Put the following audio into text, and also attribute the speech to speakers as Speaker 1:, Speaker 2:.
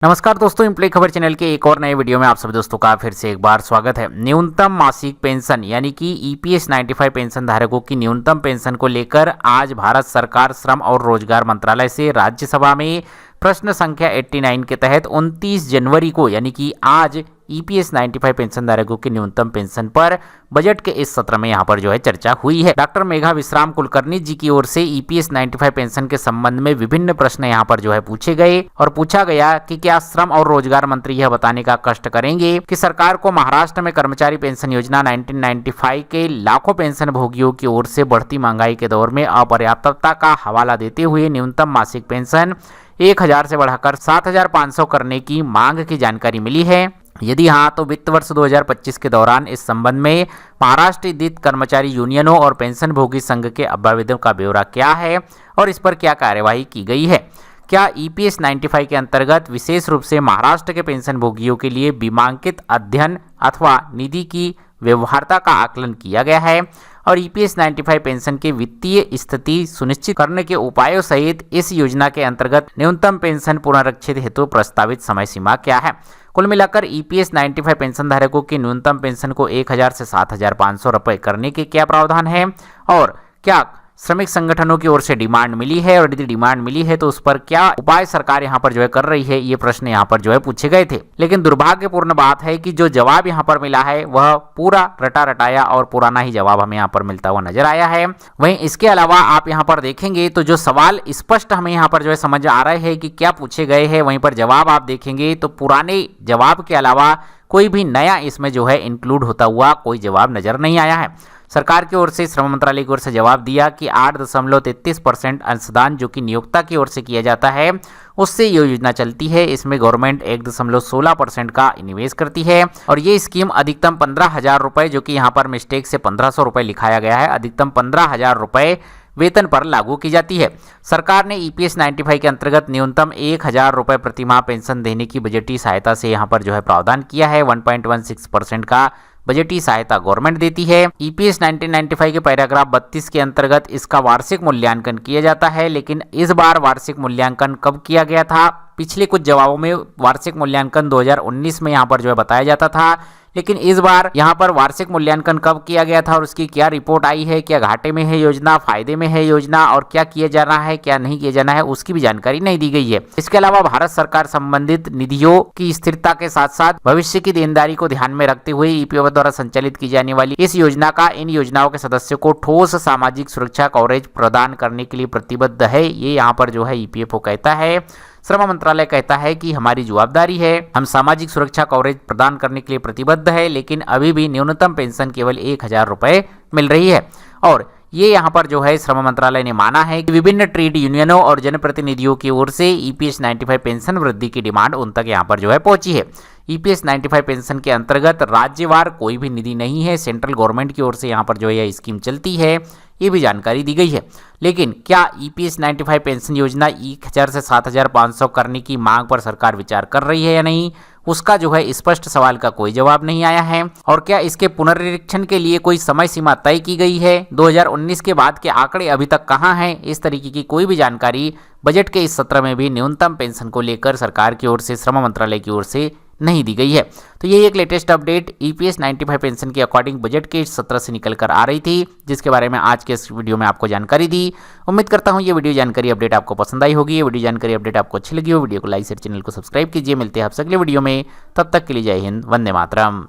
Speaker 1: नमस्कार दोस्तों, इम्प्ली खबर चैनल के एक और नए वीडियो में आप सभी दोस्तों का फिर से एक बार स्वागत है। न्यूनतम मासिक पेंशन यानी कि ईपीएस 95 पेंशन धारकों की न्यूनतम पेंशन को लेकर आज भारत सरकार श्रम और रोजगार मंत्रालय से राज्यसभा में प्रश्न संख्या 89 के तहत 29 जनवरी को यानी कि आज ईपीएस 95 पेंशन धारकों की न्यूनतम पेंशन पर बजट के इस सत्र में यहाँ पर जो है चर्चा हुई है। डॉक्टर मेघा विश्राम कुलकर्णी जी की ओर से ईपीएस 95 पेंशन के संबंध में विभिन्न प्रश्न यहाँ पर जो है पूछे गए और पूछा गया कि क्या श्रम और रोजगार मंत्री यह बताने का कष्ट करेंगे कि सरकार को महाराष्ट्र में कर्मचारी पेंशन योजना 1995 के लाखों पेंशन भोगियों की ओर से बढ़ती महंगाई के दौर में अपर्याप्तता का हवाला देते हुए न्यूनतम मासिक पेंशन 1000 से बढ़ाकर 7500 करने की मांग की जानकारी मिली है। यदि हाँ, तो वित्त वर्ष 2025 के दौरान इस संबंध में महाराष्ट्र स्थित कर्मचारी यूनियनों और पेंशन भोगी संघ के अभ्यावेदन का ब्यौरा क्या है और इस पर क्या कार्यवाही की गई है। क्या ईपीएस 95 के अंतर्गत विशेष रूप से महाराष्ट्र के पेंशन भोगियों के लिए बीमांकित अध्ययन अथवा निधि की व्यवहार्यता का आकलन किया गया है और ईपीएस 95 पेंशन की वित्तीय स्थिति सुनिश्चित करने के उपायों सहित इस योजना के अंतर्गत न्यूनतम पेंशन पुनरीक्षित हेतु प्रस्तावित समय सीमा क्या है। कुल मिलाकर ईपीएस 95 पेंशन धारकों की न्यूनतम पेंशन को 1000 से 7500 रुपए करने के क्या प्रावधान है और क्या श्रमिक संगठनों की ओर से डिमांड मिली है और यदि डिमांड मिली है तो उस पर क्या उपाय सरकार यहाँ पर जो है कर रही है। ये प्रश्न यहाँ पर जो है पूछे गए थे, लेकिन दुर्भाग्यपूर्ण बात है कि जो जवाब यहाँ पर मिला है वह पूरा रटा रटाया और पुराना ही जवाब हमें यहाँ पर मिलता हुआ नजर आया है। वहीं इसके अलावा आप यहाँ पर देखेंगे तो जो सवाल स्पष्ट हमें यहाँ पर जो है समझ आ रहे हैं कि क्या पूछे गए हैं, वहीं पर जवाब आप देखेंगे तो पुराने जवाब के अलावा कोई भी नया इसमें जो है इंक्लूड होता हुआ कोई जवाब नजर नहीं आया है। सरकार की ओर से श्रम मंत्रालय की ओर से जवाब दिया कि 8.33% अंशदान जो कि नियोक्ता की ओर से किया जाता है उससे ये योजना चलती है। इसमें गवर्नमेंट 1.16% का निवेश करती है और ये स्कीम अधिकतम 15,000 रुपए, जो कि यहाँ पर मिस्टेक से 1500 रुपए लिखाया गया है, अधिकतम 15,000 रुपए वेतन पर लागू की जाती है। सरकार ने ईपीएस 95 के अंतर्गत न्यूनतम 1000 रुपए प्रति माह पेंशन देने की बजटीय सहायता से यहाँ पर जो है प्रावधान किया है। 1.16% का बजटीय सहायता गवर्नमेंट देती है। ईपीएस 1995 के पैराग्राफ 32 के अंतर्गत इसका वार्षिक मूल्यांकन किया जाता है, लेकिन इस बार वार्षिक मूल्यांकन कब किया गया था? पिछले कुछ जवाबों में वार्षिक मूल्यांकन 2019 में यहाँ पर जो है बताया जाता था, लेकिन इस बार यहाँ पर वार्षिक मूल्यांकन कब किया गया था और उसकी क्या रिपोर्ट आई है, क्या घाटे में है योजना, फायदे में है योजना और क्या किया जाना है क्या नहीं किया जाना है, उसकी भी जानकारी नहीं दी गई है। इसके अलावा भारत सरकार संबंधित निधियों की स्थिरता के साथ साथ भविष्य की देनदारी को ध्यान में रखते हुए ईपीएफ द्वारा संचालित की जाने वाली इस योजना का इन योजनाओं के सदस्यों को ठोस सामाजिक सुरक्षा कवरेज प्रदान करने के लिए प्रतिबद्ध है। ये यहाँ पर जो है ईपीएफओ कहता है। श्रम मंत्रालय कहता है कि हमारी जवाबदारी है, हम सामाजिक सुरक्षा कवरेज प्रदान करने के लिए प्रतिबद्ध है, लेकिन अभी भी न्यूनतम पेंशन केवल 1000 रुपए मिल रही है। और ये यहाँ पर जो है श्रम मंत्रालय ने माना है कि विभिन्न ट्रेड यूनियनों और जनप्रतिनिधियों की ओर से ईपीएस 95 पेंशन वृद्धि की डिमांड उन तक यहाँ पर जो है पहुंची है। ईपीएस 95 पेंशन के अंतर्गत राज्यवार कोई भी निधि नहीं है, सेंट्रल गवर्नमेंट की ओर से यहाँ पर जो है यह स्कीम चलती है, ये भी जानकारी दी गई है। लेकिन क्या ईपीएस 95 पेंशन योजना 1000 से 7500 करने की मांग पर सरकार विचार कर रही है या नहीं, उसका जो है स्पष्ट सवाल का कोई जवाब नहीं आया है। और क्या इसके पुनरीक्षण के लिए कोई समय सीमा तय की गई है? 2019 के बाद के आंकड़े अभी तक कहां हैं? इस तरीके की कोई भी जानकारी बजट के इस सत्र में भी न्यूनतम पेंशन को लेकर सरकार की ओर से, श्रम मंत्रालय की ओर से नहीं दी गई है। तो ये एक लेटेस्ट अपडेट ईपीएस 95 पेंशन के अकॉर्डिंग बजट के इस सत्र से निकल कर आ रही थी, जिसके बारे में आज के इस वीडियो में आपको जानकारी दी। उम्मीद करता हूँ ये वीडियो जानकारी अपडेट आपको पसंद आई होगी। ये वीडियो जानकारी अपडेट आपको अच्छी लगी हो, वीडियो को लाइक शेयर, चैनल को सब्सक्राइब कीजिए। मिलते हैं आपसे अगले वीडियो में, तब तक के लिए जय हिंद, वंदे मातरम।